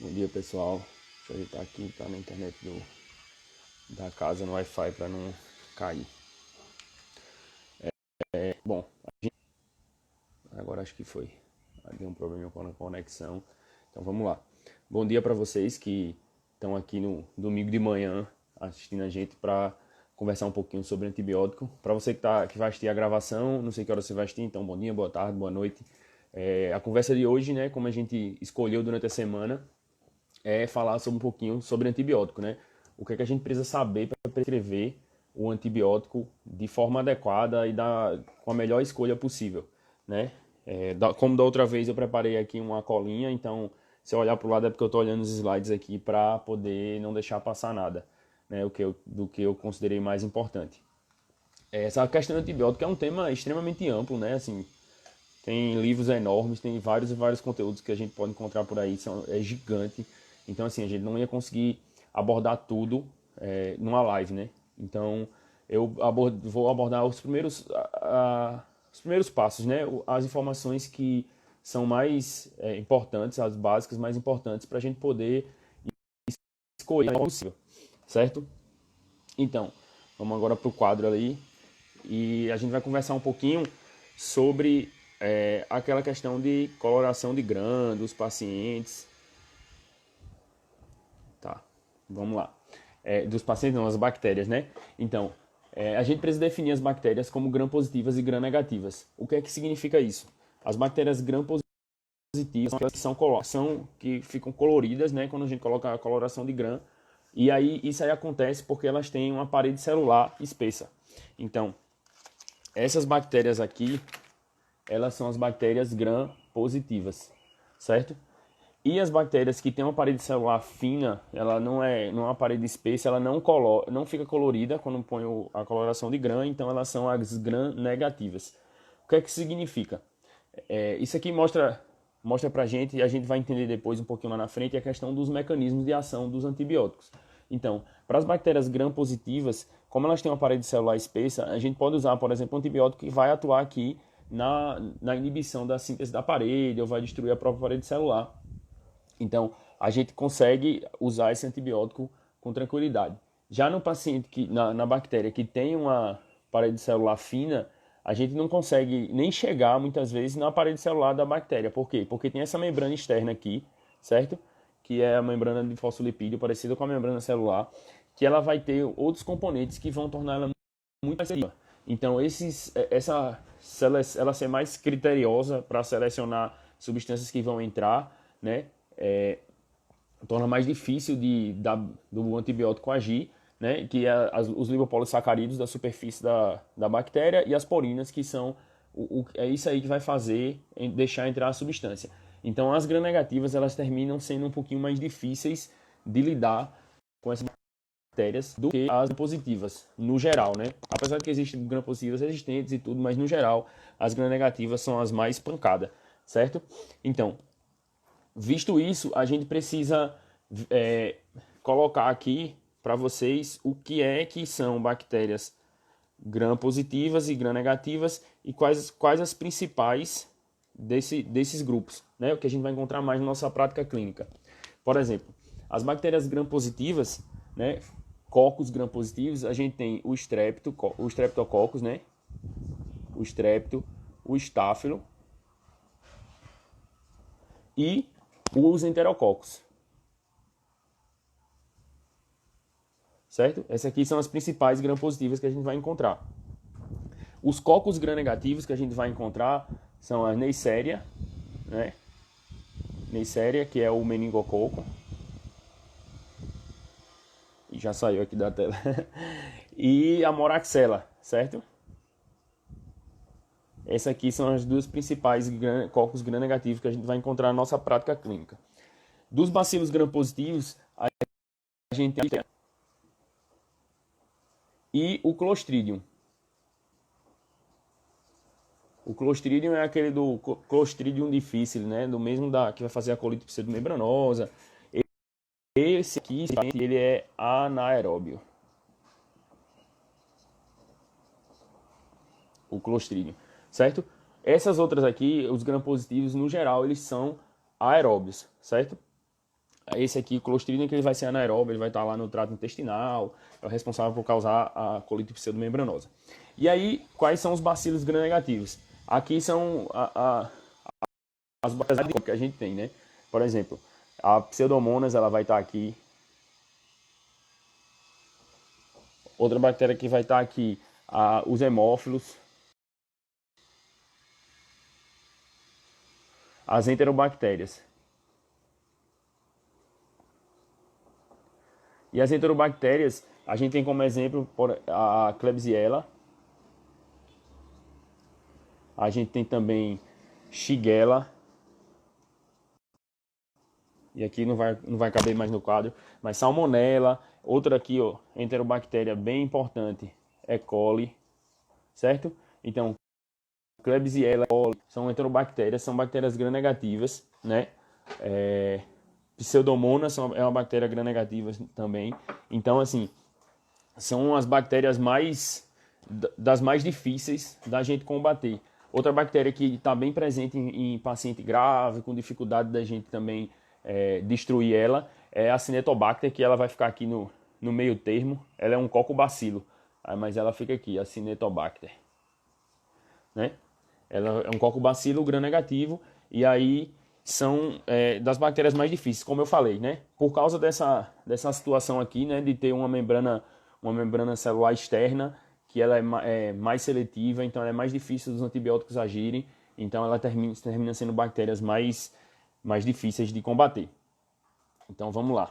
Bom dia, pessoal. Deixa eu ajeitar aqui, tá na internet da casa no Wi-Fi para não cair. Bom, agora acho que foi. Deu um problema com a conexão. Então vamos lá. Bom dia para vocês que estão aqui no domingo de manhã assistindo a gente para conversar um pouquinho sobre antibiótico. Para você que vai assistir a gravação, não sei que hora você vai assistir, então bom dia, boa tarde, boa noite. A conversa de hoje, né, como a gente escolheu durante a semana, é falar sobre um pouquinho sobre antibiótico, né? O que é que a gente precisa saber para prescrever o antibiótico de forma adequada e com a melhor escolha possível, né? Como da outra vez eu preparei aqui uma colinha, então se eu olhar para o lado é porque eu estou olhando os slides aqui para poder não deixar passar nada, né? Do que eu considerei mais importante. Essa questão do antibiótico é um tema extremamente amplo, né? Assim, tem livros enormes, tem vários e vários conteúdos que a gente pode encontrar por aí, é gigante. Então, assim, a gente não ia conseguir abordar tudo numa live, né? Então, vou abordar os primeiros passos, né? As informações que são mais importantes, as básicas mais importantes para a gente poder escolher o possível, certo? Então, vamos agora para o quadro ali e a gente vai conversar um pouquinho sobre aquela questão de coloração de grã dos pacientes. Tá, vamos lá. Dos pacientes, não, as bactérias, né? Então, a gente precisa definir as bactérias como gram-positivas e gram-negativas. O que é que significa isso? As bactérias gram-positivas são aquelas que ficam coloridas, né? Quando a gente coloca a coloração de gram. E aí, isso aí acontece porque elas têm uma parede celular espessa. Então, essas bactérias aqui, elas são as bactérias gram-positivas, certo? E as bactérias que têm uma parede celular fina, ela não é uma parede espessa, ela não fica colorida quando põe a coloração de gram, então elas são as gram-negativas. O que é que significa? Isso aqui mostra pra gente, e a gente vai entender depois um pouquinho lá na frente, a questão dos mecanismos de ação dos antibióticos. Então, para as bactérias gram-positivas, como elas têm uma parede celular espessa, a gente pode usar, por exemplo, um antibiótico que vai atuar aqui na inibição da síntese da parede, ou vai destruir a própria parede celular. Então, a gente consegue usar esse antibiótico com tranquilidade. Já no paciente, na bactéria que tem uma parede celular fina, a gente não consegue nem chegar, muitas vezes, na parede celular da bactéria. Por quê? Porque tem essa membrana externa aqui, certo? Que é a membrana de fosfolipídio, parecida com a membrana celular, que ela vai ter outros componentes que vão tornar ela muito mais seletiva. Então, ela ser mais criteriosa para selecionar substâncias que vão entrar, né? Torna mais difícil do antibiótico agir, né? Que é os lipopolissacarídeos da superfície da bactéria e as porinas, que são é isso aí que vai fazer deixar entrar a substância. Então, as gram-negativas, elas terminam sendo um pouquinho mais difíceis de lidar com essas bactérias do que as gram-positivas, no geral, né? Apesar de que existem gram-positivas resistentes e tudo, mas no geral, as gram-negativas são as mais pancadas, certo? Então, visto isso, a gente precisa colocar aqui para vocês o que são bactérias gram-positivas e gram-negativas e quais as principais desses grupos, né? O que a gente vai encontrar mais na nossa prática clínica. Por exemplo, as bactérias gram-positivas, né? Cocos gram-positivos, a gente tem o Streptococcus, né? O Strepto, o Estáfilo e os Enterococos. Certo? Essas aqui são as principais gram-positivas que a gente vai encontrar. Os cocos gram-negativos que a gente vai encontrar são a Neisseria, né? Neisseria, que é o meningococo. E já saiu aqui da tela. E a Moraxella, certo? Essas aqui são as duas principais cocos gram-negativos que a gente vai encontrar na nossa prática clínica. Dos bacilos gram-positivos, a gente tem e o Clostridium. O Clostridium é aquele do Clostridium difficile, né? Do mesmo que vai fazer a colite pseudomembranosa. Esse aqui, ele é anaeróbio. O Clostridium, certo? Essas outras aqui, os gram-positivos, no geral, eles são aeróbios, certo? Esse aqui, o Clostridium, que ele vai ser anaeróbio, ele vai estar lá no trato intestinal, é o responsável por causar a colite pseudomembranosa. E aí, quais são os bacilos gram-negativos? Aqui são as bactérias que a gente tem, né? Por exemplo, a Pseudomonas, ela vai estar aqui. Outra bactéria que vai estar aqui, os hemófilos, as enterobactérias. E as enterobactérias, a gente tem como exemplo a Klebsiella, a gente tem também Shigella, e aqui não vai caber mais no quadro, mas Salmonella, outra aqui, ó, enterobactéria bem importante, E. coli, certo? Então, Klebsiella, E. coli, são enterobactérias, são bactérias gram-negativas, né? Pseudomonas é uma bactéria gram-negativa também. Então, assim, são as bactérias das mais difíceis da gente combater. Outra bactéria que está bem presente em paciente grave, com dificuldade da gente também destruir ela, é a Cinetobacter, que ela vai ficar aqui no meio termo. Ela é um cocobacilo, mas ela fica aqui, a Cinetobacter, né? Ela é um cocobacilo gram-negativo, e aí são das bactérias mais difíceis, como eu falei, né? Por causa dessa situação aqui, né, de ter uma membrana celular externa, que ela é mais seletiva, então ela é mais difícil dos antibióticos agirem, então ela termina sendo bactérias mais difíceis de combater. Então vamos lá.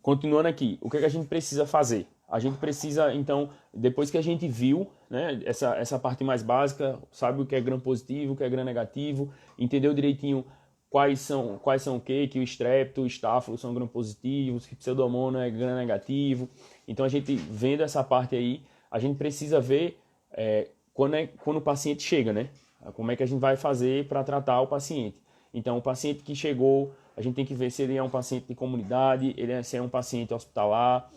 Continuando aqui, o que a gente precisa fazer? A gente precisa, então, depois que a gente viu, né, essa parte mais básica, sabe o que é gram positivo, o que é gram negativo, entendeu direitinho quais são o que o estrepto, o estáfilo são gram positivos, que pseudomonas é gram negativo. Então, a gente vendo essa parte aí, a gente precisa ver quando o paciente chega, né? Como é que a gente vai fazer para tratar o paciente. Então, o paciente que chegou, a gente tem que ver se ele é um paciente de comunidade, se é um paciente hospitalar,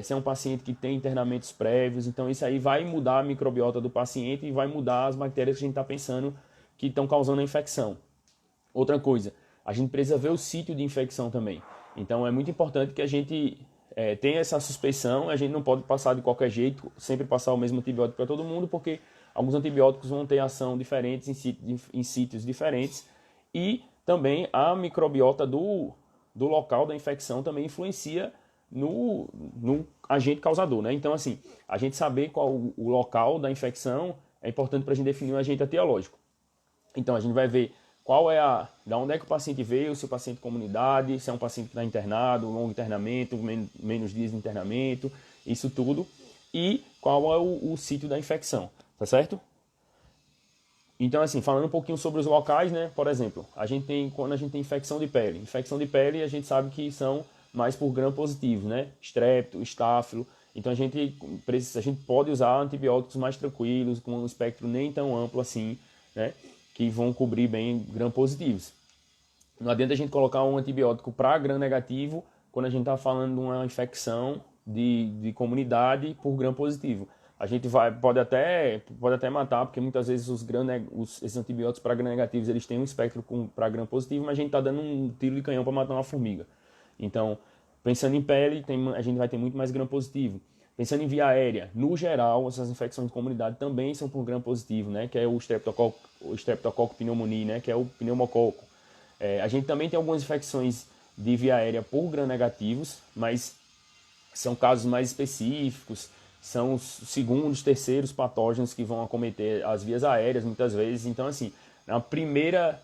se é um paciente que tem internamentos prévios. Então, isso aí vai mudar a microbiota do paciente e vai mudar as bactérias que a gente está pensando que estão causando a infecção. Outra coisa, a gente precisa ver o sítio de infecção também. Então, é muito importante que a gente tenha essa suspeição. A gente não pode passar de qualquer jeito, sempre passar o mesmo antibiótico para todo mundo, porque alguns antibióticos vão ter ação diferentes em sítios diferentes. E também a microbiota do local da infecção também influencia no agente causador, né? Então, assim, a gente saber qual o local da infecção é importante para a gente definir um agente etiológico. Então, a gente vai ver da onde é que o paciente veio, se o paciente é comunidade, se é um paciente que está internado, longo internamento, menos dias de internamento, isso tudo. E qual é o sítio da infecção, tá certo? Então, assim, falando um pouquinho sobre os locais, né? Por exemplo, quando a gente tem infecção de pele. Infecção de pele a gente sabe que são mais por gram positivo, né? Estrepto, estáfilo. Então a gente pode usar antibióticos mais tranquilos, com um espectro nem tão amplo assim, né? Que vão cobrir bem gram positivos. Não adianta a gente colocar um antibiótico para gram negativo quando a gente está falando de uma infecção de comunidade por gram positivo. A gente pode até matar, porque muitas vezes esses antibióticos para gram negativos eles têm um espectro para gram positivo, mas a gente está dando um tiro de canhão para matar uma formiga. Então, pensando em pele, a gente vai ter muito mais gram positivo. Pensando em via aérea, no geral, essas infecções de comunidade também são por gram positivo, né? Que é o Streptococcus pneumoniae, né? Que é o pneumococo. A gente também tem algumas infecções de via aérea por gram negativos, mas são casos mais específicos, são os segundos, terceiros patógenos que vão acometer as vias aéreas muitas vezes. Então, assim, na primeira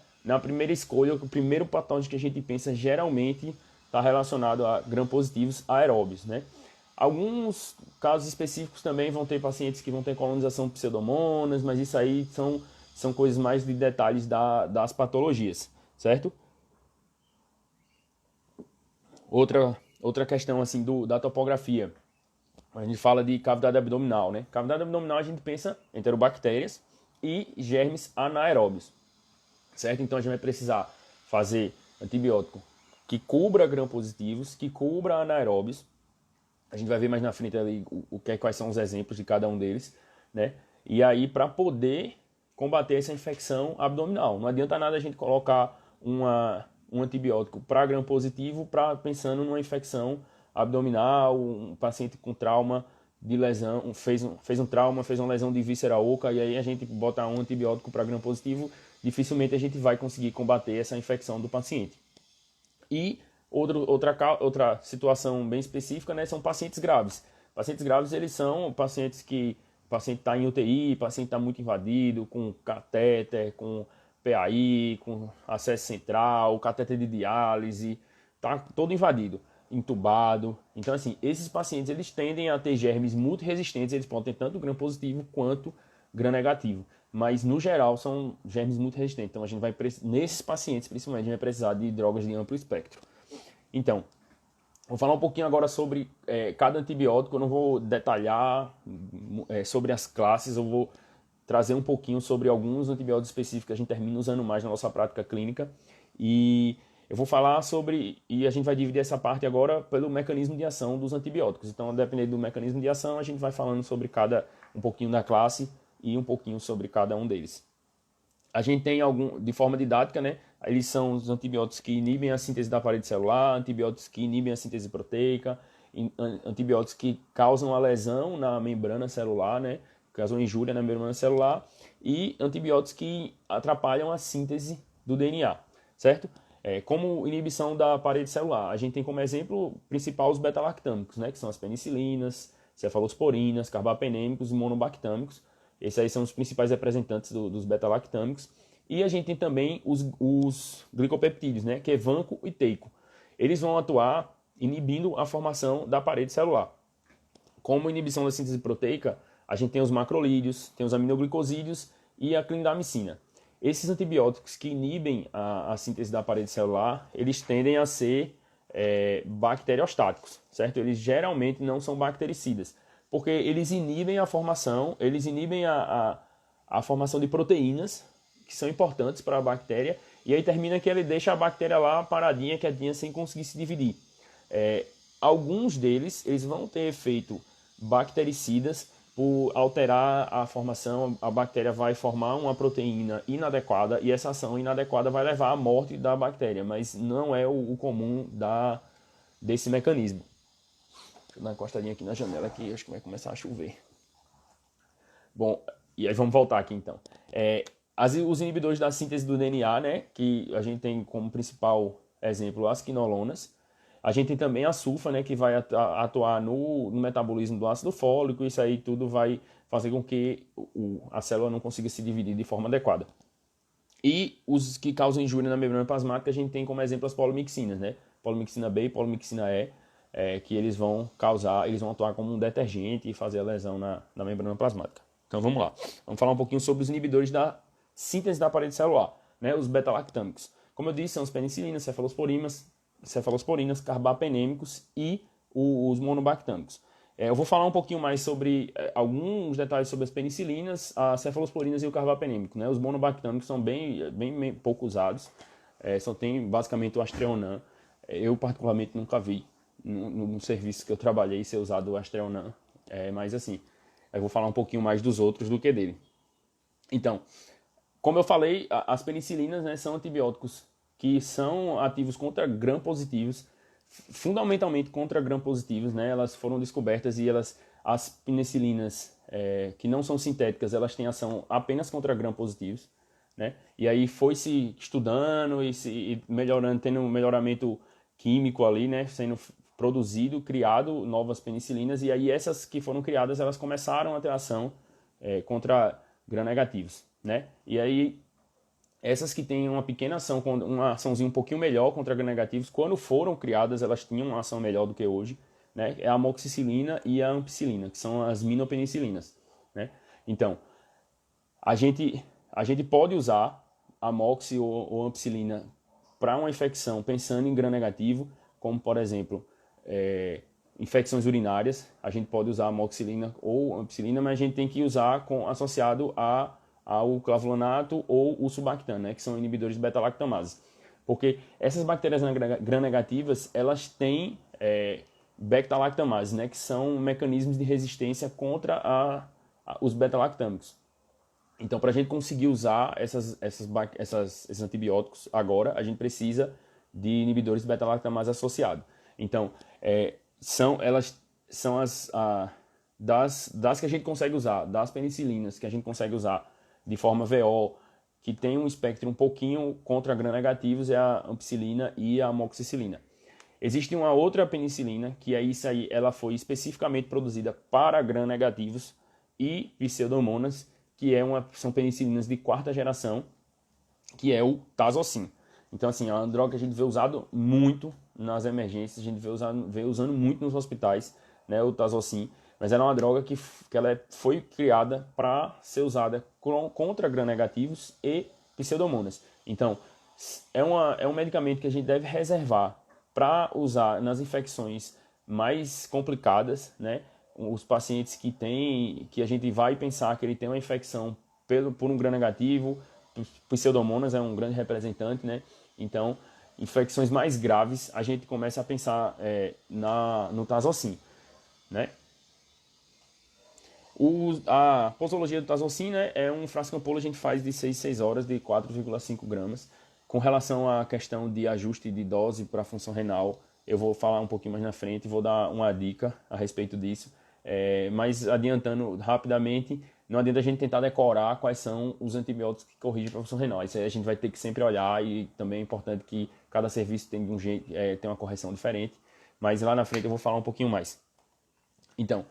escolha, o primeiro patógeno que a gente pensa geralmente está relacionado a gram positivos aeróbios, né? Alguns casos específicos também vão ter pacientes que vão ter colonização de pseudomonas, mas isso aí são coisas mais de detalhes das patologias, certo? Outra questão assim da topografia. A gente fala de cavidade abdominal, né? Cavidade abdominal a gente pensa em enterobactérias e germes anaeróbios, certo? Então a gente vai precisar fazer antibiótico que cubra gram-positivos, que cubra anaeróbios. A gente vai ver mais na frente ali quais são os exemplos de cada um deles, né? E aí para poder combater essa infecção abdominal. Não adianta nada a gente colocar um antibiótico para gram-positivo, pensando numa infecção abdominal, um paciente com trauma de lesão, fez um trauma, fez uma lesão de víscera oca, e aí a gente bota um antibiótico para gram-positivo, dificilmente a gente vai conseguir combater essa infecção do paciente. E outra situação bem específica, né, são pacientes graves. Pacientes graves, eles são pacientes que o paciente está em UTI, o paciente está muito invadido, com catéter, com PAI, com acesso central, catéter de diálise, está todo invadido, entubado. Então, assim, esses pacientes, eles tendem a ter germes muito resistentes, eles podem ter tanto gram-positivo quanto gram-negativo. Mas, no geral, são germes muito resistentes. Então, a gente vai, nesses pacientes, principalmente, a gente vai precisar de drogas de amplo espectro. Então, vou falar um pouquinho agora sobre cada antibiótico. Eu não vou detalhar sobre as classes, eu vou trazer um pouquinho sobre alguns antibióticos específicos que a gente termina usando mais na nossa prática clínica. E eu vou falar sobre, e a gente vai dividir essa parte agora pelo mecanismo de ação dos antibióticos. Então, dependendo do mecanismo de ação, a gente vai falando sobre um pouquinho da classe e um pouquinho sobre cada um deles. A gente tem de forma didática, né? Eles são os antibióticos que inibem a síntese da parede celular, antibióticos que inibem a síntese proteica, antibióticos que causam a lesão na membrana celular, né? Causam injúria na membrana celular, e antibióticos que atrapalham a síntese do DNA, certo? Como inibição da parede celular, a gente tem como exemplo principal os beta-lactâmicos, né? Que são as penicilinas, cefalosporinas, carbapenêmicos e monobactâmicos. Esses aí são os principais representantes dos beta-lactâmicos. E a gente tem também os glicopeptídeos, né, que é vanco e teico. Eles vão atuar inibindo a formação da parede celular. Como inibição da síntese proteica, a gente tem os macrolídeos, tem os aminoglicosídeos e a clindamicina. Esses antibióticos que inibem a síntese da parede celular, eles tendem a ser bacteriostáticos, certo? Eles geralmente não são bactericidas, porque eles inibem a formação, a formação de proteínas, que são importantes para a bactéria, e aí termina que ele deixa a bactéria lá paradinha, quietinha, sem conseguir se dividir. Alguns deles, eles vão ter efeito bactericidas, por alterar a formação, a bactéria vai formar uma proteína inadequada, e essa ação inadequada vai levar à morte da bactéria, mas não é o comum desse mecanismo. Deixa eu dar uma encostadinha aqui na janela, que acho que vai começar a chover. Bom, e aí vamos voltar aqui então. Os inibidores da síntese do DNA, né, que a gente tem como principal exemplo as quinolonas. A gente tem também a sulfa, né, que vai atuar no metabolismo do ácido fólico. Isso aí tudo vai fazer com que a célula não consiga se dividir de forma adequada. E os que causam injúria na membrana plasmática, a gente tem como exemplo as polimixinas, né? Polimixina B e polimixina E, que eles vão atuar como um detergente e fazer a lesão na membrana plasmática. Então vamos lá. Vamos falar um pouquinho sobre os inibidores da síntese da parede celular, né? Os beta-lactâmicos. Como eu disse, são as penicilinas, cefalosporinas, carbapenêmicos e os monobactâmicos. Eu vou falar um pouquinho mais sobre alguns detalhes sobre as penicilinas, as cefalosporinas e o carbapenêmico, né? Os monobactâmicos são bem pouco usados, só tem basicamente o Astreonan. Eu particularmente nunca vi no serviço que eu trabalhei ser usado o Astreonan, mas assim, eu vou falar um pouquinho mais dos outros do que dele. Então, como eu falei, as penicilinas, né, são antibióticos que são ativos contra gram-positivos, fundamentalmente contra gram-positivos, né? Elas foram descobertas e as penicilinas que não são sintéticas, elas têm ação apenas contra gram-positivos, né? E aí foi se estudando e melhorando, tendo um melhoramento químico ali, né? Sendo produzido, criado novas penicilinas, e aí essas que foram criadas, elas começaram a ter ação contra gram-negativos, né? E aí essas que têm uma pequena ação, uma açãozinha um pouquinho melhor contra gram-negativos, quando foram criadas, elas tinham uma ação melhor do que hoje, né? É a amoxicilina e a ampicilina, que são as minopenicilinas, né? Então, a gente pode usar amoxi ou ampicilina para uma infecção pensando em gram-negativo, como, por exemplo, infecções urinárias. A gente pode usar amoxicilina ou ampicilina, mas a gente tem que usar associado ao clavulanato ou o sulbactam, né, que são inibidores de beta-lactamases. Porque essas bactérias gram-negativas, elas têm beta-lactamases, né, que são mecanismos de resistência contra os beta-lactâmicos. Então, para a gente conseguir usar esses antibióticos agora, a gente precisa de inibidores de beta-lactamase associado. Então, elas são das que a gente consegue usar, das penicilinas que a gente consegue usar de forma VO, que tem um espectro um pouquinho contra gram-negativos, é a ampicilina e a amoxicilina. Existe uma outra penicilina, que é isso aí, ela foi especificamente produzida para gram-negativos e pseudomonas, que são penicilinas de quarta geração, que é o Tazocin. Então, assim, é uma droga que a gente vê usado muito nas emergências, a gente vê usando muito nos hospitais, né, o Tazocin, mas ela é uma droga que foi criada para ser usada contra gram-negativos e pseudomonas. Então, é um medicamento que a gente deve reservar para usar nas infecções mais complicadas, né? Os pacientes que a gente vai pensar que ele tem uma infecção por um gram-negativo, pseudomonas é um grande representante, né? Então, infecções mais graves, a gente começa a pensar no Tazocin, né? A posologia do Tazocin, né, é um frasco ampola, a gente faz de 6 horas de 4,5 gramas. Com relação à questão de ajuste de dose para a função renal, eu vou falar um pouquinho mais na frente, vou dar uma dica a respeito disso. Mas adiantando rapidamente, não adianta a gente tentar decorar quais são os antibióticos que corrigem a função renal. Isso aí a gente vai ter que sempre olhar, e também é importante que cada serviço tenha tem uma correção diferente. Mas lá na frente eu vou falar um pouquinho mais. Então,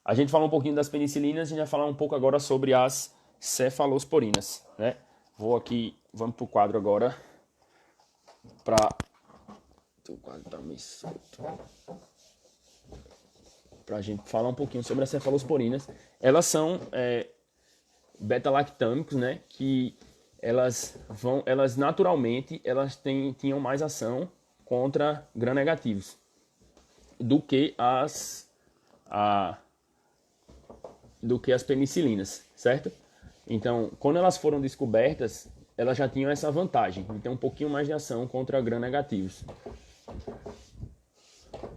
a gente falou um pouquinho das penicilinas, a gente vai falar um pouco agora sobre as cefalosporinas, né? Vamos pro quadro agora, o quadro tá meio solto. Pra gente falar um pouquinho sobre as cefalosporinas. Elas são beta-lactâmicos, né? Que elas naturalmente tinham mais ação contra gram-negativos do que as penicilinas, certo? Então, quando elas foram descobertas, elas já tinham essa vantagem, então um pouquinho mais de ação contra gram-negativos.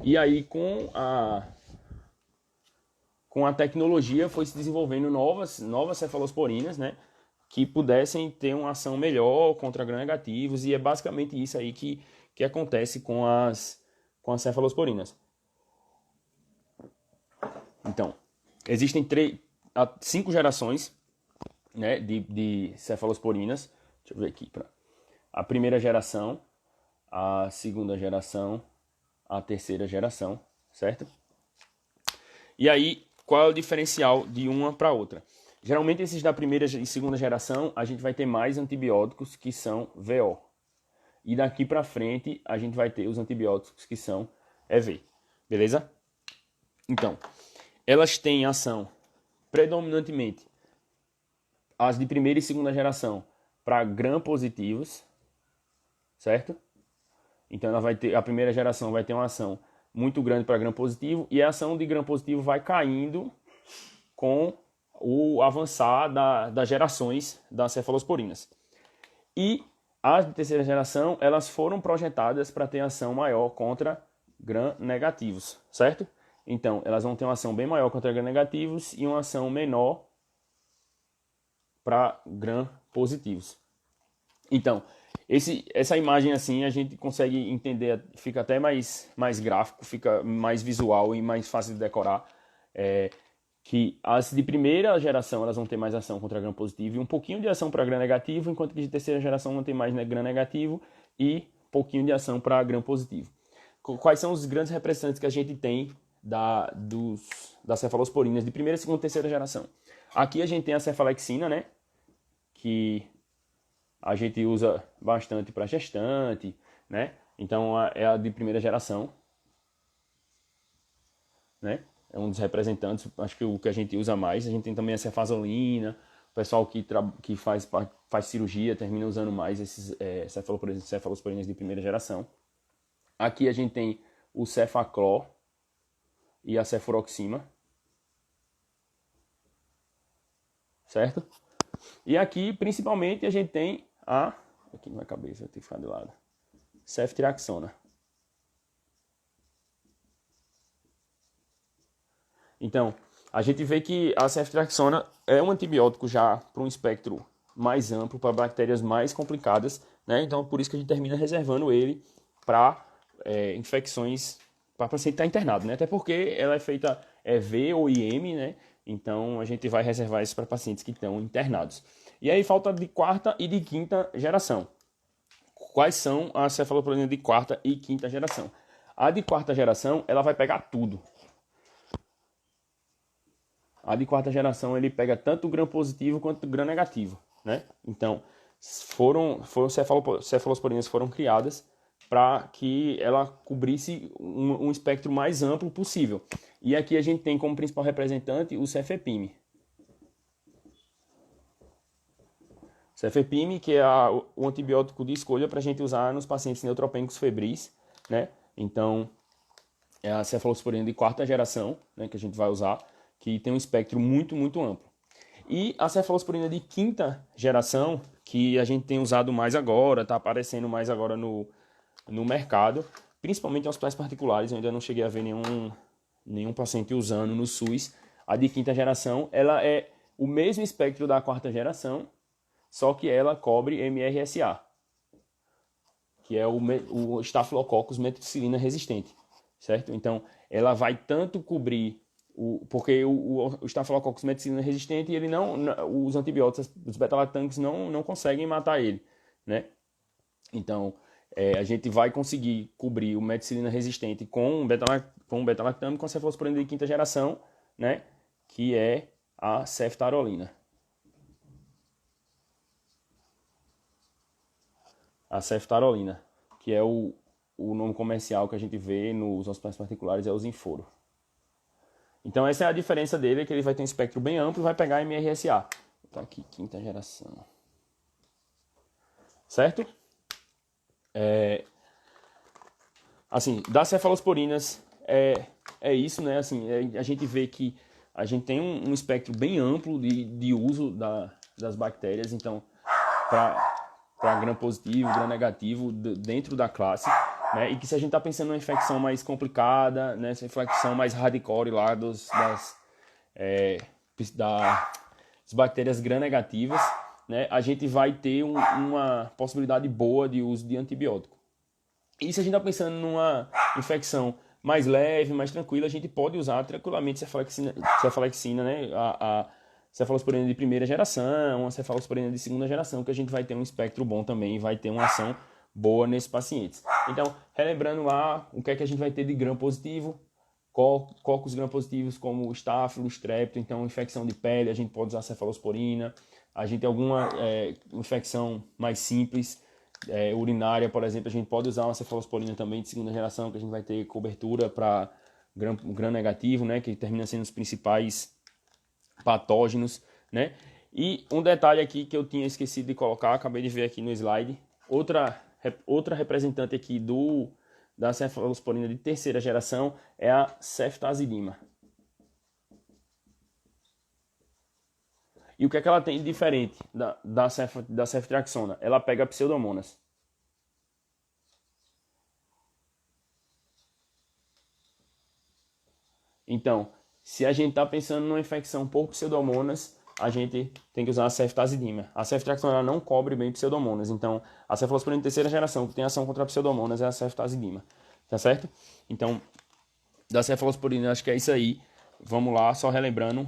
E aí, com a tecnologia, foi se desenvolvendo novas cefalosporinas, né, que pudessem ter uma ação melhor contra gram-negativos, e é basicamente isso aí que acontece com as cefalosporinas. Então, existem 5 gerações, né, de cefalosporinas. Deixa eu ver aqui. A primeira geração, a segunda geração, a terceira geração, certo? E aí, qual é o diferencial de uma para outra? Geralmente, esses da primeira e segunda geração, a gente vai ter mais antibióticos que são VO. E daqui para frente, a gente vai ter os antibióticos que são EV. Beleza? Então, elas têm ação predominantemente, as de primeira e segunda geração, para gram-positivos, certo? Então a primeira geração vai ter uma ação muito grande para gram-positivo, e a ação de gram-positivo vai caindo com o avançar das gerações das cefalosporinas. E as de terceira geração, elas foram projetadas para ter ação maior contra gram-negativos, certo? Então, elas vão ter uma ação bem maior contra gram-negativos e uma ação menor para gram-positivos. Então, essa imagem assim a gente consegue entender, fica até mais gráfico, fica mais visual e mais fácil de decorar. Que as de primeira geração elas vão ter mais ação contra gram-positivo e um pouquinho de ação para gram-negativo, enquanto que de terceira geração vão ter mais gram-negativo e um pouquinho de ação para gram-positivo. Quais são os grandes representantes que a gente tem das cefalosporinas de primeira, segunda e terceira geração? Aqui a gente tem a cefalexina, né? Que a gente usa bastante para gestante, né? Então é a de primeira geração, né? É um dos representantes, acho que o que a gente usa mais. A gente tem também a cefazolina, o pessoal que faz cirurgia termina usando mais esses cefalosporinas de primeira geração. Aqui a gente tem o cefaclor e a cefuroxima, certo? E aqui, principalmente, a gente tem aqui na minha cabeça, eu tenho que ficar de lado, ceftriaxona. Então, a gente vê que a ceftriaxona é um antibiótico já para um espectro mais amplo, para bactérias mais complicadas, né? Então, por isso que a gente termina reservando ele para infecções para paciente estar internado, né? Até porque ela é feita V ou IM, né? Então a gente vai reservar isso para pacientes que estão internados. E aí falta de quarta e de quinta geração. Quais são as cefalosporinas de quarta e quinta geração? A de quarta geração, ela vai pegar tudo. A de quarta geração, ele pega tanto o gram positivo quanto o gram negativo, né? Então, cefalosporinas foram criadas para que ela cobrisse um espectro mais amplo possível. E aqui a gente tem como principal representante o cefepime. Cefepime, que é o antibiótico de escolha para a gente usar nos pacientes neutropênicos febris, né? Então, é a cefalosporina de quarta geração, né, que a gente vai usar, que tem um espectro muito, muito amplo. E a cefalosporina de quinta geração, que a gente tem usado mais agora, está aparecendo mais agora no mercado, principalmente em hospitais particulares. Eu ainda não cheguei a ver nenhum paciente usando no SUS. A de quinta geração, ela é o mesmo espectro da quarta geração, só que ela cobre MRSA, que é o Staphylococcus meticilina resistente, certo? Então, ela vai tanto cobrir porque o Staphylococcus meticilina resistente, ele os antibióticos, os beta-lactâmicos não conseguem matar ele, né? Então, a gente vai conseguir cobrir o meticilina resistente com o beta-lactâmico com a cefalosporina de quinta geração, né? Que é a ceftarolina. A ceftarolina, que é o nome comercial que a gente vê nos hospitais particulares, é o Zinforo. Então essa é a diferença dele, que ele vai ter um espectro bem amplo e vai pegar MRSA. Então aqui, quinta geração. Certo? Assim, das cefalosporinas é isso, né? Assim, a gente vê que a gente tem um espectro bem amplo de uso das bactérias, então, para gram positivo, gram negativo, dentro da classe, né? E que se a gente está pensando numa infecção mais complicada, né? Essa infecção mais hardcore lá das bactérias gram negativas, né? A gente vai ter uma possibilidade boa de uso de antibiótico. E se a gente está pensando numa infecção mais leve, mais tranquila, a gente pode usar tranquilamente cefalexina, né? A cefalosporina de primeira geração, a cefalosporina de segunda geração, que a gente vai ter um espectro bom também e vai ter uma ação boa nesses pacientes. Então, relembrando lá o que é que a gente vai ter de gram positivo, cocos gram positivos como estáfilo, estrepto, então infecção de pele, a gente pode usar cefalosporina. A gente tem alguma infecção mais simples, urinária, por exemplo, a gente pode usar uma cefalosporina também de segunda geração, que a gente vai ter cobertura para gram negativo, né, que termina sendo os principais patógenos, né? E um detalhe aqui que eu tinha esquecido de colocar, acabei de ver aqui no slide, outra representante aqui da cefalosporina de terceira geração é a ceftazidima. E o que é que ela tem de diferente da ceftriaxona? Ela pega pseudomonas. Então, se a gente está pensando numa infecção por pseudomonas, a gente tem que usar a ceftazidima. A ceftriaxona não cobre bem pseudomonas. Então, a cefalosporina de terceira geração, que tem ação contra pseudomonas, é a ceftazidima. Tá certo? Então, da cefalosporina, acho que é isso aí. Vamos lá, só relembrando,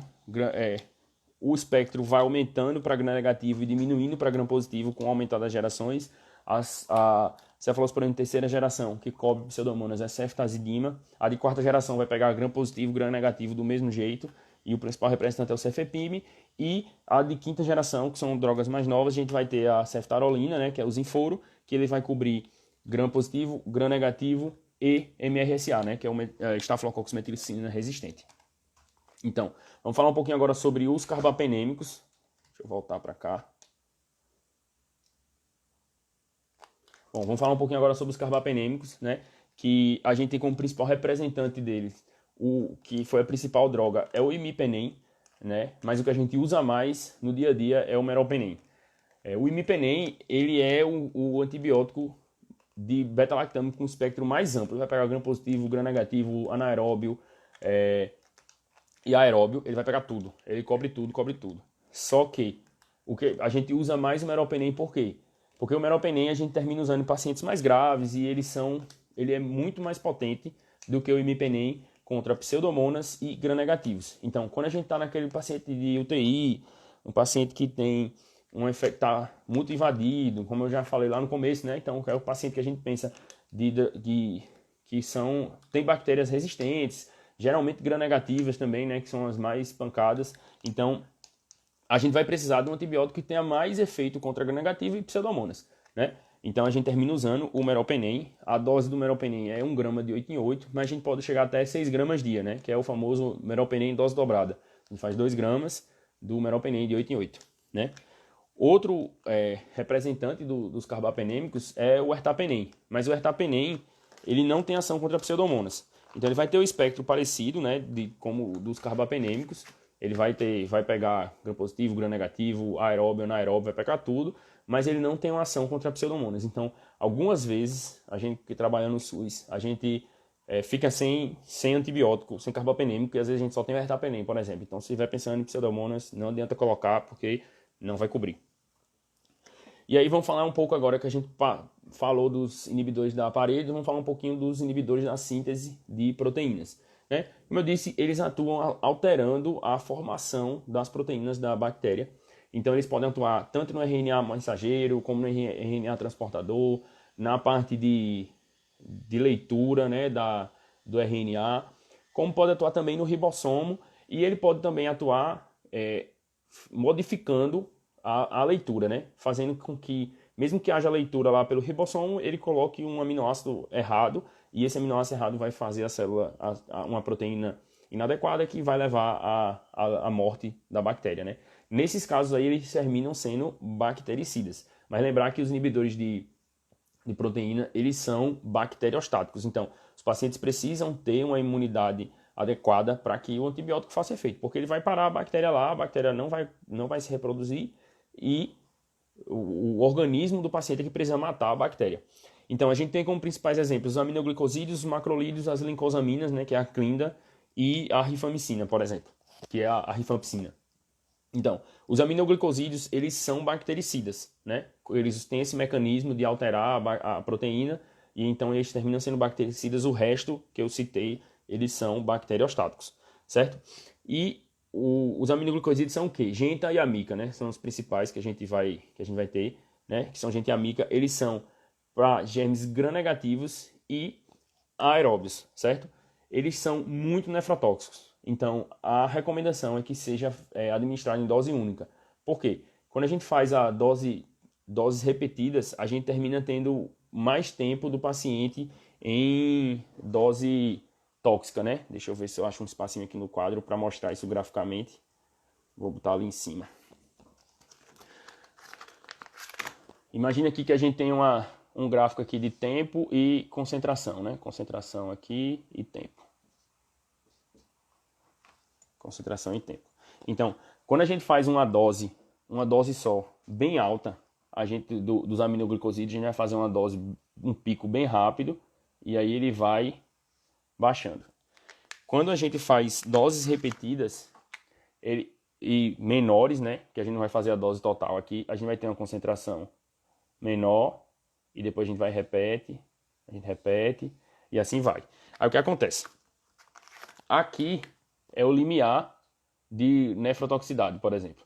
o espectro vai aumentando para gram negativo e diminuindo para gram positivo com o aumentar das gerações. A cefalosporina de terceira geração, que cobre pseudomonas, é ceftazidima. A de quarta geração vai pegar gram positivo, gram negativo do mesmo jeito. E o principal representante é o cefepime. E a de quinta geração, que são drogas mais novas, a gente vai ter a ceftarolina, né, que é o Zinforo, que ele vai cobrir gram positivo, gram negativo e MRSA, né, que é o Staphylococcus meticilina resistente. Então, vamos falar um pouquinho agora sobre os carbapenêmicos. Deixa eu voltar para cá. Bom, vamos falar um pouquinho agora sobre os carbapenêmicos, né? Que a gente tem como principal representante deles, o que foi a principal droga, é o imipenem, né? Mas o que a gente usa mais no dia a dia é o meropenem. O imipenem, ele é o antibiótico de beta-lactâmico com espectro mais amplo. Ele vai pegar gram positivo, gram negativo, anaeróbio, e aeróbio, ele vai pegar tudo. Ele cobre tudo, cobre tudo. Só que a gente usa mais o meropenem por quê? Porque o meropenem a gente termina usando em pacientes mais graves e ele é muito mais potente do que o imipenem contra pseudomonas e gram-negativos. Então, quando a gente está naquele paciente de UTI, um paciente que tem um efeito tá muito invadido, como eu já falei lá no começo, né? Então, é o paciente que a gente pensa que tem bactérias resistentes, geralmente gram-negativas também, né? Que são as mais pancadas. Então, a gente vai precisar de um antibiótico que tenha mais efeito contra gram-negativo e pseudomonas, né? Então a gente termina usando o meropenem. A dose do meropenem é 1 grama de 8 em 8, mas a gente pode chegar até 6 gramas dia, né? Que é o famoso meropenem em dose dobrada. A gente faz 2 gramas do meropenem de 8 em 8, né? Outro representante dos carbapenêmicos é o ertapenem, mas o ertapenem ele não tem ação contra pseudomonas. Então ele vai ter o espectro parecido, né, como dos carbapenêmicos. Ele vai pegar gram positivo, gram negativo, aeróbio, anaeróbio, vai pegar tudo, mas ele não tem uma ação contra pseudomonas. Então, algumas vezes, a gente que trabalha no SUS, a gente fica sem antibiótico, sem carbapenêmico, e às vezes a gente só tem o ertapenem, por exemplo. Então, se estiver pensando em pseudomonas, não adianta colocar, porque não vai cobrir. E aí vamos falar um pouco agora que a gente falou dos inibidores da parede, vamos falar um pouquinho dos inibidores da síntese de proteínas, né? Como eu disse, eles atuam alterando a formação das proteínas da bactéria. Então eles podem atuar tanto no RNA mensageiro, como no RNA transportador, na parte de leitura, né, do RNA, como pode atuar também no ribossomo, e ele pode também atuar modificando a leitura, né? Fazendo com que, mesmo que haja leitura lá pelo ribossomo, ele coloque um aminoácido errado, e esse aminoácido errado vai fazer a célula, uma proteína inadequada que vai levar à morte da bactéria, né? Nesses casos aí, eles terminam sendo bactericidas. Mas lembrar que os inibidores de proteína, eles são bacteriostáticos. Então, os pacientes precisam ter uma imunidade adequada para que o antibiótico faça efeito, porque ele vai parar a bactéria lá, a bactéria não vai se reproduzir e o organismo do paciente é que precisa matar a bactéria. Então a gente tem como principais exemplos os aminoglicosídeos, os macrolídeos, as lincosaminas, né, que é a clinda, e a rifamicina, por exemplo, que é a rifampicina. Então, os aminoglicosídeos, eles são bactericidas, né? Eles têm esse mecanismo de alterar a proteína e então eles terminam sendo bactericidas. O resto que eu citei, eles são bacteriostáticos, certo? E os aminoglicosídeos são o quê? Genta e amica, né? São os principais que a gente vai ter, né? Que são genta e amica. Eles são para germes gram-negativos e aeróbios, certo? Eles são muito nefrotóxicos. Então, a recomendação é que seja administrado em dose única. Por quê? Quando a gente faz doses repetidas, a gente termina tendo mais tempo do paciente em dose tóxica, né? Deixa eu ver se eu acho um espacinho aqui no quadro para mostrar isso graficamente. Vou botar ali em cima. Imagina aqui que a gente tem um gráfico aqui de tempo e concentração, né? Concentração aqui e tempo. Concentração e tempo. Então, quando a gente faz uma dose só, bem alta, a gente dos aminoglicosídeos, a gente vai fazer um pico bem rápido, e aí ele vai baixando. Quando a gente faz doses repetidas e menores, né, que a gente não vai fazer a dose total aqui, a gente vai ter uma concentração menor, e depois a gente repete, e assim vai. Aí o que acontece? Aqui é o limiar de nefrotoxicidade, por exemplo.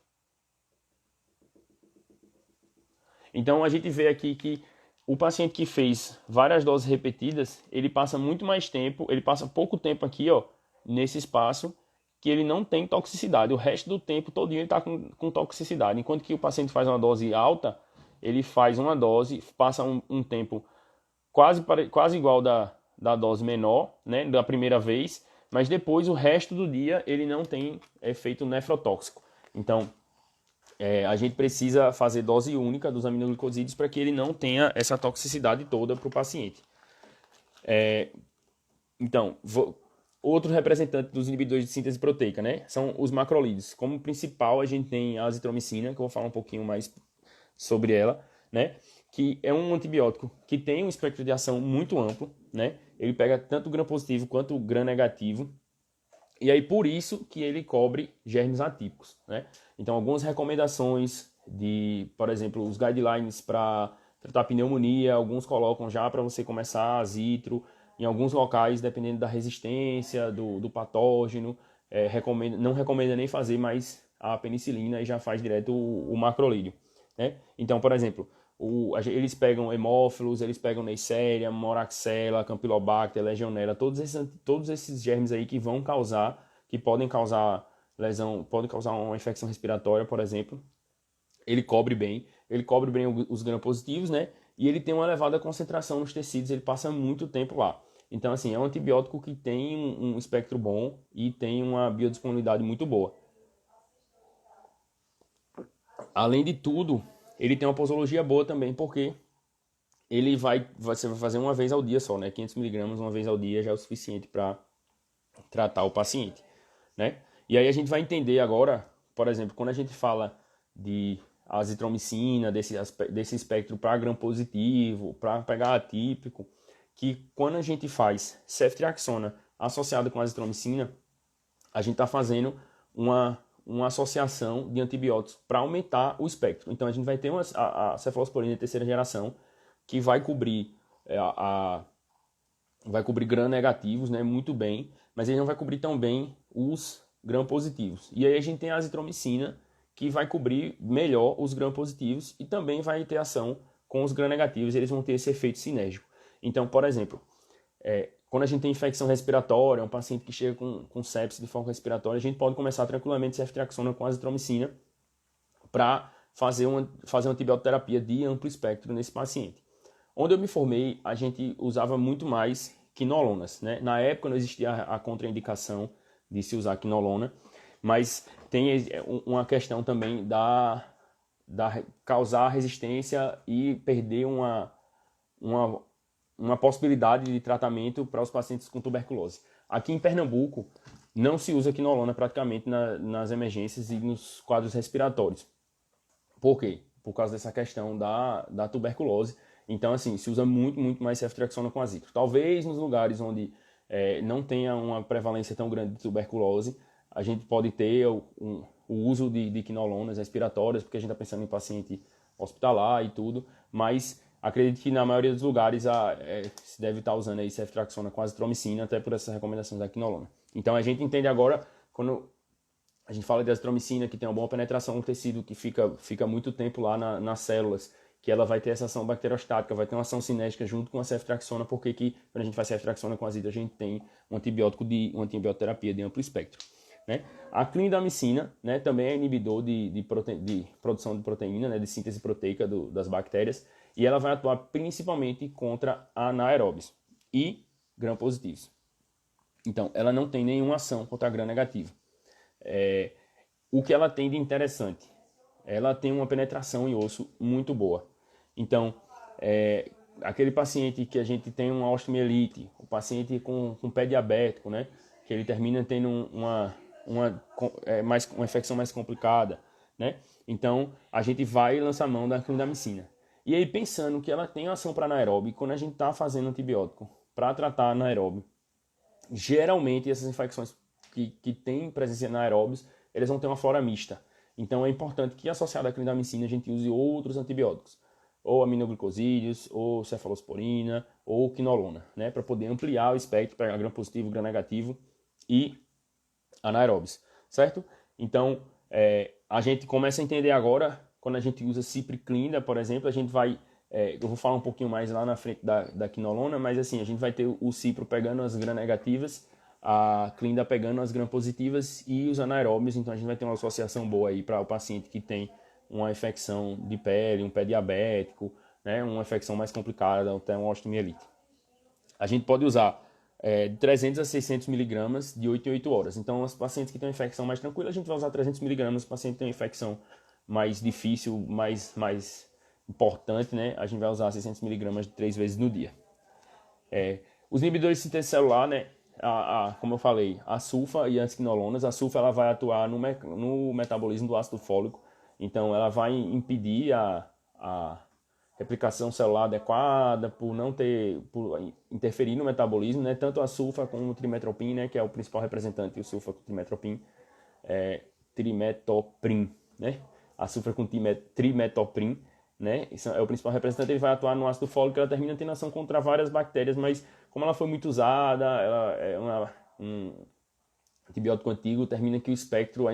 Então a gente vê aqui que o paciente que fez várias doses repetidas, ele passa muito mais tempo, ele passa pouco tempo aqui, ó, nesse espaço, que ele não tem toxicidade. O resto do tempo todinho ele está com toxicidade. Enquanto que o paciente faz uma dose alta, ele faz uma dose, passa um tempo quase igual da dose menor, né, da primeira vez, mas depois o resto do dia ele não tem efeito nefrotóxico. Então, a gente precisa fazer dose única dos aminoglicosídeos para que ele não tenha essa toxicidade toda para o paciente. Então, outro representante dos inibidores de síntese proteica, né, são os macrolídeos. Como principal, a gente tem a azitromicina, que eu vou falar um pouquinho mais sobre ela, né, que é um antibiótico que tem um espectro de ação muito amplo, né, ele pega tanto o gram positivo quanto o gram negativo, e aí por isso que ele cobre germes atípicos, né. Então algumas recomendações por exemplo, os guidelines para tratar pneumonia, alguns colocam já para você começar azitro, em alguns locais, dependendo da resistência, do patógeno, não recomenda nem fazer mais a penicilina e já faz direto o macrolídeo, né? Então, por exemplo, eles pegam hemófilos, eles pegam Neisseria, Moraxella, Campylobacter, Legionella, todos esses germes aí que podem causar lesão, podem causar uma infecção respiratória, por exemplo. Ele cobre bem os gram-positivos, né? E ele tem uma elevada concentração nos tecidos, ele passa muito tempo lá. Então, assim, é um antibiótico que tem um espectro bom e tem uma biodisponibilidade muito boa. Além de tudo, ele tem uma posologia boa também, porque você vai fazer uma vez ao dia só, né? 500 miligramas uma vez ao dia já é o suficiente para tratar o paciente, né? E aí a gente vai entender agora, por exemplo, quando a gente fala de azitromicina, desse espectro para gram-positivo, para pegar atípico, que quando a gente faz ceftriaxona associada com azitromicina, a gente está fazendo uma associação de antibióticos para aumentar o espectro. Então a gente vai ter a cefalosporina de terceira geração, que vai cobrir vai cobrir gram-negativos, né, muito bem, mas ele não vai cobrir tão bem os gram-positivos. E aí a gente tem a azitromicina, que vai cobrir melhor os gram-positivos e também vai ter ação com os gram-negativos, eles vão ter esse efeito sinérgico. Então, por exemplo, quando a gente tem infecção respiratória, um paciente que chega com sepsis de forma respiratória, a gente pode começar tranquilamente ceftriaxona com azitromicina para fazer uma antibioterapia de amplo espectro nesse paciente. Onde eu me formei, a gente usava muito mais quinolonas, né? Na época não existia a contraindicação de se usar quinolona, mas tem uma questão também da causar resistência e perder uma possibilidade de tratamento para os pacientes com tuberculose. Aqui em Pernambuco, não se usa quinolona praticamente nas emergências e nos quadros respiratórios. Por quê? Por causa dessa questão da tuberculose. Então, assim, se usa muito, muito mais ceftriaxona com azitro. Talvez nos lugares onde não tenha uma prevalência tão grande de tuberculose, a gente pode ter o uso de quinolonas respiratórias, porque a gente está pensando em paciente hospitalar e tudo, mas acredito que na maioria dos lugares se deve estar usando aí ceftriaxona com azitromicina, até por essas recomendações da quinolona. Então, a gente entende agora, quando a gente fala de azitromicina, que tem uma boa penetração no tecido, que fica muito tempo lá nas células, que ela vai ter essa ação bacteriostática, vai ter uma ação cinética junto com a ceftriaxona, porque quando a gente faz ceftriaxona com azitro, a gente tem uma antibioterapia de amplo espectro, né? A clindamicina, né, também é inibidor de produção de proteína, né, de síntese proteica das bactérias, e ela vai atuar principalmente contra anaeróbios e gram-positivos. Então, ela não tem nenhuma ação contra gram-negativo. O que ela tem de interessante? Ela tem uma penetração em osso muito boa. Então, aquele paciente que a gente tem uma osteomielite, o paciente com pé diabético, né, que ele termina tendo uma infecção mais complicada, né? Então, a gente vai lançar mão da clindamicina. E aí, pensando que ela tem ação para anaeróbio, quando a gente está fazendo antibiótico para tratar anaeróbio, geralmente essas infecções que têm presença na aeróbios, eles vão ter uma flora mista. Então é importante que, associado à clindamicina, a gente use outros antibióticos, ou aminoglicosídeos, ou cefalosporina, ou quinolona, né, para poder ampliar o espectro, pegar gram-positivo, gram-negativo e anaeróbios, certo? Então, a gente começa a entender agora, quando a gente usa cipriclinda, por exemplo, a gente vai... eu vou falar um pouquinho mais lá na frente da quinolona, mas assim, a gente vai ter o cipro pegando as gram-negativas, a clinda pegando as gram-positivas e os anaeróbios, então a gente vai ter uma associação boa aí para o paciente que tem uma infecção de pele, um pé diabético, né, uma infecção mais complicada, até uma osteomielite. A gente pode usar de 300 a 600 miligramas de 8 em 8 horas. Então, os pacientes que têm uma infecção mais tranquila, a gente vai usar 300 miligramas. Os pacientes que têm uma infecção mais difícil, mais importante, né, a gente vai usar 600 miligramas 3 vezes no dia. Os inibidores de síntese celular, né, como eu falei, a sulfa e as quinolonas. A sulfa ela vai atuar no metabolismo do ácido fólico, então ela vai impedir a replicação celular adequada, por interferir no metabolismo, né? Tanto a sulfa como o trimetoprim, né, que é o principal representante, o sulfa com trimetoprim, trimetoprim, né? A sulfa com trimetoprim, né? Isso é o principal representante, ele vai atuar no ácido fólico, ela termina tendo ação contra várias bactérias, mas como ela foi muito usada, ela é um antibiótico antigo, termina que o espectro é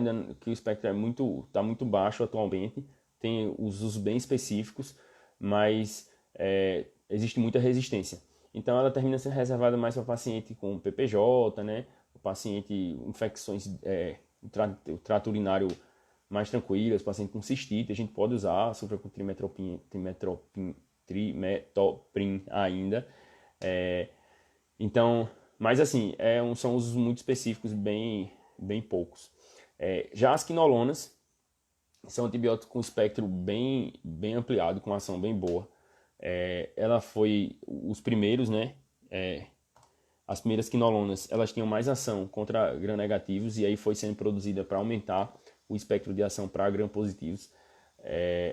está muito baixo atualmente, tem os usos bem específicos, mas existe muita resistência. Então ela termina sendo reservada mais para paciente com PPJ, né? O paciente infecções o trato urinário mais tranquilas, paciente com cistite, a gente pode usar açúcar com trimetoprim ainda. Então, mas assim, são usos muito específicos, bem poucos. Já as quinolonas são antibióticos com espectro bem ampliado, com ação bem boa. Ela foi os primeiros, né? As primeiras quinolonas, elas tinham mais ação contra gram-negativos e aí foi sendo produzida para aumentar o espectro de ação para gram-positivos.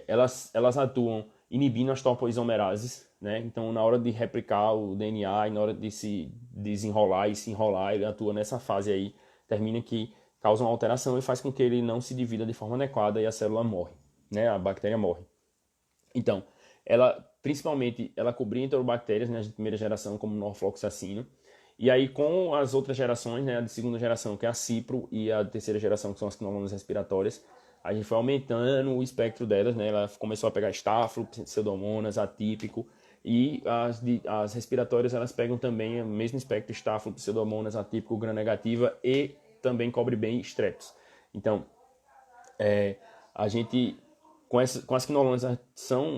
Elas atuam inibindo as topoisomerases, né? Então, na hora de replicar o DNA e na hora de se desenrolar e se enrolar, ele atua nessa fase aí, termina que causa uma alteração e faz com que ele não se divida de forma adequada e a célula morre, né? A bactéria morre. Então, principalmente, ela cobria enterobactérias, né, de primeira geração, como norfloxacino. E aí, com as outras gerações, né, a de segunda geração, que é a cipro, e a terceira geração, que são as quinolonas respiratórias, a gente foi aumentando o espectro delas, né? Ela começou a pegar estáfilo, pseudomonas, atípico, e as respiratórias, elas pegam também o mesmo espectro, estáfilo, pseudomonas, atípico, gram-negativa, e também cobre bem estreptos. Então, a gente com as quinolonas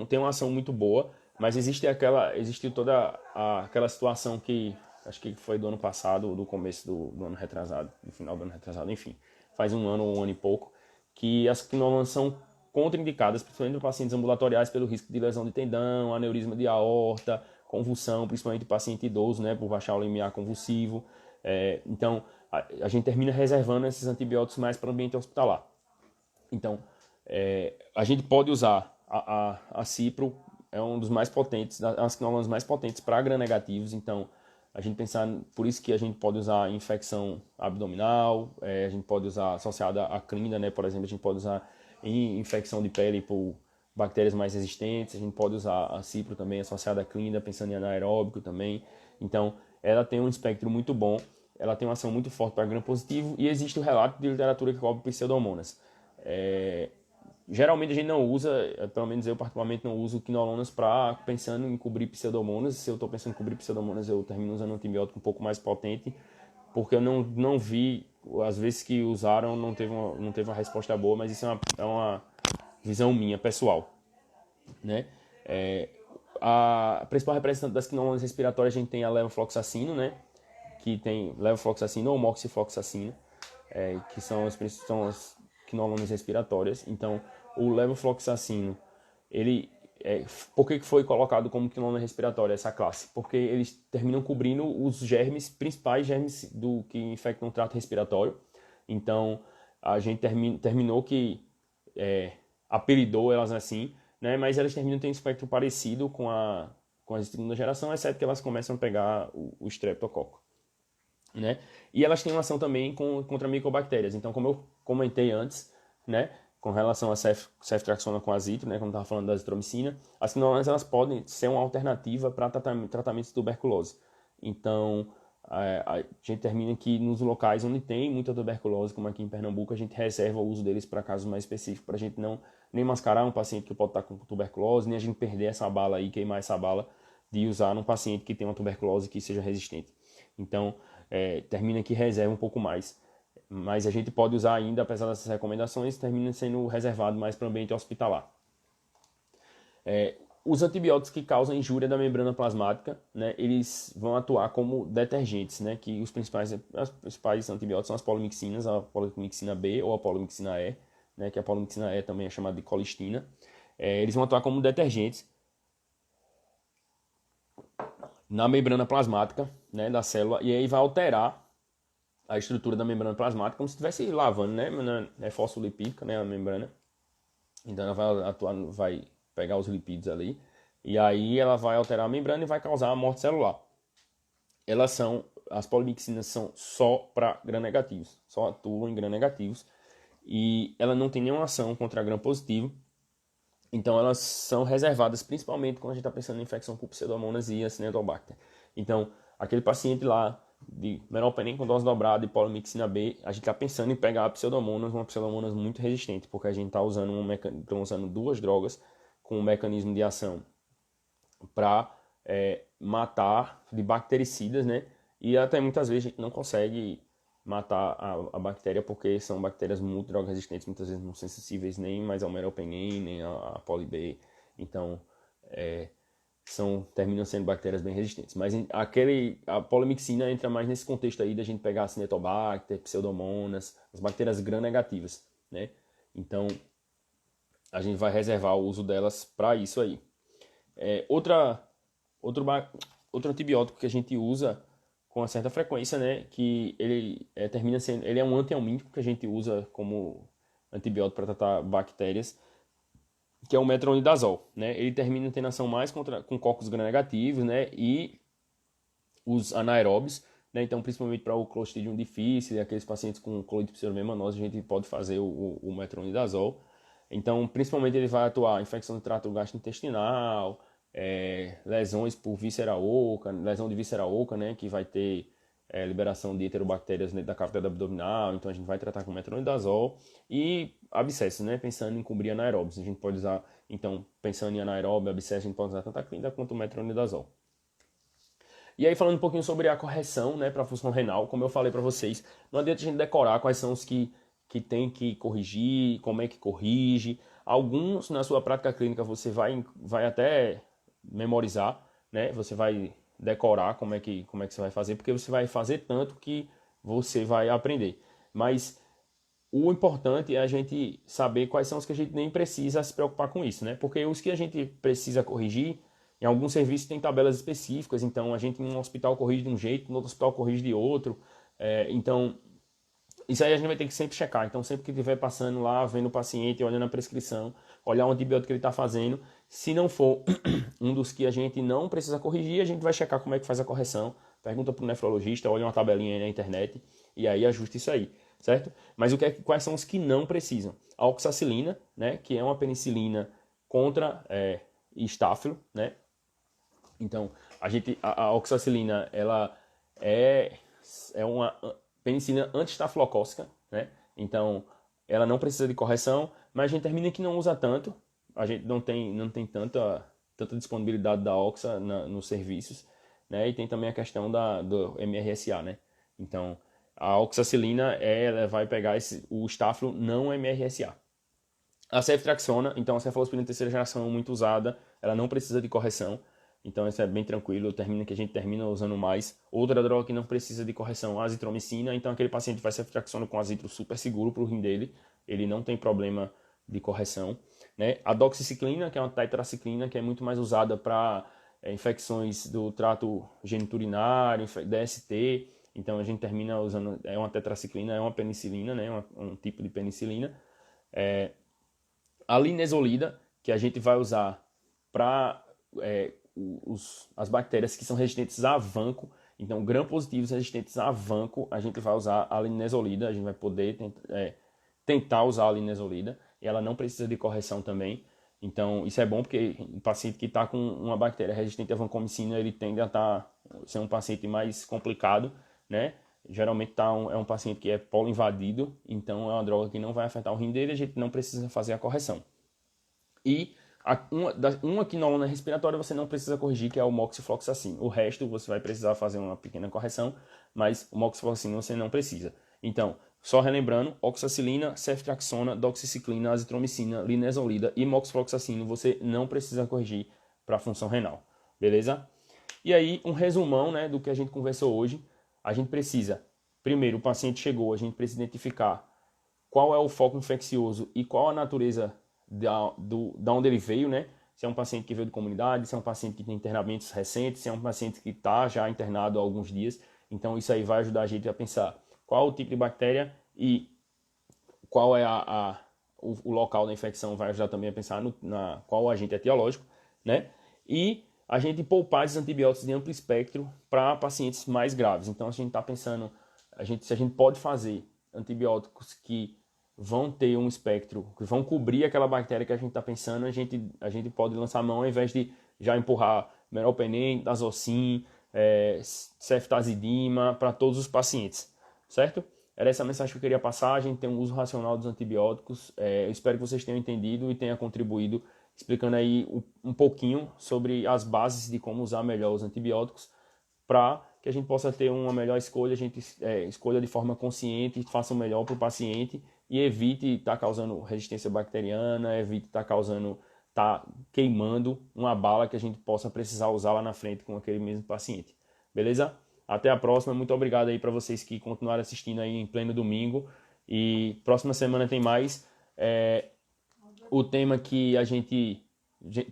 tem uma ação muito boa, mas existiu toda aquela situação que acho que foi do ano passado, do começo do ano retrasado, do final do ano retrasado, enfim, faz um ano ou um ano e pouco, que as quinolonas são contraindicadas, principalmente para pacientes ambulatoriais, pelo risco de lesão de tendão, aneurisma de aorta, convulsão, principalmente paciente idoso, né, por baixar o limiar convulsivo. Então, a gente termina reservando esses antibióticos mais para o ambiente hospitalar. Então, a gente pode usar a cipro, é um dos mais potentes, as quinolonas mais potentes para gram-negativos. Então, a gente pensar, por isso que a gente pode usar infecção abdominal, a gente pode usar associada à clínica, né? Por exemplo, a gente pode usar em infecção de pele por bactérias mais resistentes, a gente pode usar a cipro também associada à clínica, pensando em anaeróbico também. Então, ela tem um espectro muito bom, ela tem uma ação muito forte para gram-positivo e existe o relato de literatura que cobre pseudomonas. Geralmente a gente não usa, pelo menos eu particularmente não uso quinolonas para pensando em cobrir pseudomonas. Se eu estou pensando em cobrir pseudomonas, eu termino usando um antibiótico um pouco mais potente, porque eu não vi, às vezes que usaram, não teve uma resposta boa, mas isso é uma visão minha, pessoal, né? A principal representante das quinolonas respiratórias, a gente tem a levofloxacino, né? Que tem levofloxacino ou moxifloxacino, que são as quinolonas respiratórias. Então, o levofloxacino, por que foi colocado como quinolona respiratória essa classe? Porque eles terminam cobrindo os principais germes do que infectam o trato respiratório. Então, a gente terminou que apelidou elas assim, né? Mas elas terminam tendo um espectro parecido com a segunda geração, exceto que elas começam a pegar o streptococo, né? E elas têm uma ação também contra micobactérias. Então, como eu comentei antes, né, com relação a ceftriaxona com azito, né, como estava falando da azitromicina, as quinolonas elas podem ser uma alternativa para tratamento de tuberculose. Então, a gente termina que nos locais onde tem muita tuberculose, como aqui em Pernambuco, a gente reserva o uso deles para casos mais específicos, para a gente não nem mascarar um paciente que pode estar com tuberculose, nem a gente perder essa bala aí, queimar essa bala de usar num paciente que tem uma tuberculose que seja resistente. Então, termina que reserva um pouco mais. Mas a gente pode usar ainda, apesar dessas recomendações, termina sendo reservado mais para o ambiente hospitalar. Os antibióticos que causam injúria da membrana plasmática, né, eles vão atuar como detergentes, né, que os principais antibióticos são as polimixinas, a polimixina B ou a polimixina E, né, que a polimixina E também é chamada de colistina. Eles vão atuar como detergentes na membrana plasmática, né, da célula, e aí vai alterar a estrutura da membrana plasmática como se estivesse lavando, né, é fosfolipídica, né, a membrana. Então ela vai atuar, vai pegar os lipídios ali, e aí ela vai alterar a membrana e vai causar a morte celular. As polimixinas são só para gram-negativos, só atuam em gram-negativos, e ela não tem nenhuma ação contra gram-positivo, Então, elas são reservadas principalmente quando a gente está pensando em infecção por Pseudomonas e Acinetobacter. Então, aquele paciente lá de meropenem com dose dobrada e polymyxina B, a gente está pensando em pegar a Pseudomonas, uma Pseudomonas muito resistente, porque a gente está usando, usando duas drogas com um mecanismo de ação para matar de bactericidas, né? E até muitas vezes a gente não consegue matar a bactéria porque são bactérias muito droga resistentes, muitas vezes não sensíveis nem mais ao meropenem, nem a poli-B. Então, terminam sendo bactérias bem resistentes. Mas a polimixina entra mais nesse contexto aí da gente pegar Acinetobacter, Pseudomonas, as bactérias gram-negativas, né? Então, a gente vai reservar o uso delas para isso aí. Outro antibiótico que a gente usa com uma certa frequência, né, que ele termina sendo, ele é um antihelmíntico que a gente usa como antibiótico para tratar bactérias, que é o metronidazol, né? Ele termina tendo ação mais com cocos gram-negativos, né, e os anaeróbios, né? Então, principalmente para o Clostridium difficile, aqueles pacientes com colite pseudomemanosa, a gente pode fazer o metronidazol. Então, principalmente ele vai atuar em infecção do trato gastrointestinal, lesões por víscera oca, lesão de víscera oca, né, que vai ter liberação de heterobactérias dentro da cavidade abdominal, então a gente vai tratar com metronidazol. E abscessos, né, pensando em cobrir anaeróbios, a gente pode usar, então, pensando em anaeróbio, abscesso, a gente pode usar tanto a clínica quanto o metronidazol. E aí, falando um pouquinho sobre a correção, né, para a função renal, como eu falei para vocês, não adianta a gente decorar quais são os que tem que corrigir, como é que corrige. Alguns, na sua prática clínica, você vai até memorizar, né? Você vai decorar como é que você vai fazer, porque você vai fazer tanto que você vai aprender. Mas o importante é a gente saber quais são os que a gente nem precisa se preocupar com isso, né? Porque os que a gente precisa corrigir, em alguns serviços tem tabelas específicas, então a gente em um hospital corrige de um jeito, no outro hospital corrige de outro. Então, isso aí a gente vai ter que sempre checar. Então, sempre que estiver passando lá, vendo o paciente, olhando a prescrição, olhar o antibiótico que ele está fazendo, se não for um dos que a gente não precisa corrigir, a gente vai checar como é que faz a correção. Pergunta para o nefrologista, olha uma tabelinha aí na internet e aí ajusta isso aí, certo? Mas quais são os que não precisam? A oxacilina, né, que é uma penicilina contra estáfilo, né? Então, a oxacilina, ela é uma penicilina anti-estafilocócica, né? Então, ela não precisa de correção, mas a gente termina que não usa tanto. A gente não tem tanta disponibilidade da oxa nos serviços, né? E tem também a questão do MRSA, né? Então, a oxacilina, ela vai pegar o estáfilo não MRSA. A ceftriaxona, então a cefalosporina terceira geração muito usada, ela não precisa de correção. Então isso é bem tranquilo, que a gente termina usando mais. Outra droga que não precisa de correção, a azitromicina. Então aquele paciente faz ceftriaxona com azitro super seguro para o rim dele. Ele não tem problema de correção, né? A doxiciclina, que é uma tetraciclina, que é muito mais usada para infecções do trato geniturinário, DST. Então a gente termina usando, é uma tetraciclina, é uma penicilina, né? Um tipo de penicilina. A linezolida, que a gente vai usar para as bactérias que são resistentes a vanco. Então, gram-positivos resistentes a vanco, a gente vai usar a linezolida. A gente vai poder tentar usar a linezolida. E ela não precisa de correção também. Então, isso é bom porque o paciente que está com uma bactéria resistente à vancomicina, ele tende a ser um paciente mais complicado, né? Geralmente é um paciente que é polo-invadido, então é uma droga que não vai afetar o rim dele, a gente não precisa fazer a correção. E uma quinolona respiratória você não precisa corrigir, que é o moxifloxacin. O resto você vai precisar fazer uma pequena correção, mas o moxifloxacin você não precisa. Então, só relembrando, oxacilina, ceftriaxona, doxiciclina, azitromicina, linezolida e moxifloxacin você não precisa corrigir para a função renal, beleza? E aí, um resumão, né, do que a gente conversou hoje. A gente precisa, primeiro, o paciente chegou, a gente precisa identificar qual é o foco infeccioso e qual a natureza da onde ele veio, né? Se é um paciente que veio de comunidade, se é um paciente que tem internamentos recentes, se é um paciente que está já internado há alguns dias. Então, isso aí vai ajudar a gente a pensar qual o tipo de bactéria e qual é o local da infecção. Vai ajudar também a pensar qual o agente etiológico, né? E a gente poupar esses antibióticos de amplo espectro para pacientes mais graves. Então, a gente está pensando, se a gente pode fazer antibióticos que vão ter um espectro, que vão cobrir aquela bactéria que a gente está pensando, a gente pode lançar a mão ao invés de já empurrar meropenem, tazocin, ceftazidima para todos os pacientes, certo? Era essa a mensagem que eu queria passar. A gente tem um uso racional dos antibióticos. Eu espero que vocês tenham entendido e tenha contribuído explicando aí um pouquinho sobre as bases de como usar melhor os antibióticos para que a gente possa ter uma melhor escolha, a gente escolha de forma consciente, faça o melhor para o paciente e evite estar causando resistência bacteriana, evite estar queimando uma bala que a gente possa precisar usar lá na frente com aquele mesmo paciente. Beleza? Até a próxima. Muito obrigado aí para vocês que continuaram assistindo aí em pleno domingo. E próxima semana tem mais. O tema que a gente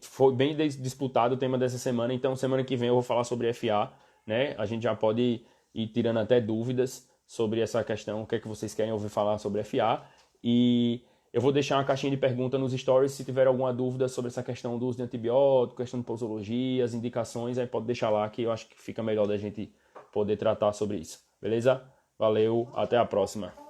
foi bem disputado, o tema dessa semana. Então, semana que vem eu vou falar sobre FA, né? A gente já pode ir tirando até dúvidas sobre essa questão, o que é que vocês querem ouvir falar sobre FA. E eu vou deixar uma caixinha de pergunta nos stories se tiver alguma dúvida sobre essa questão do uso de antibiótico, questão de posologia, as indicações, aí pode deixar lá que eu acho que fica melhor da gente poder tratar sobre isso. Beleza? Valeu, até a próxima.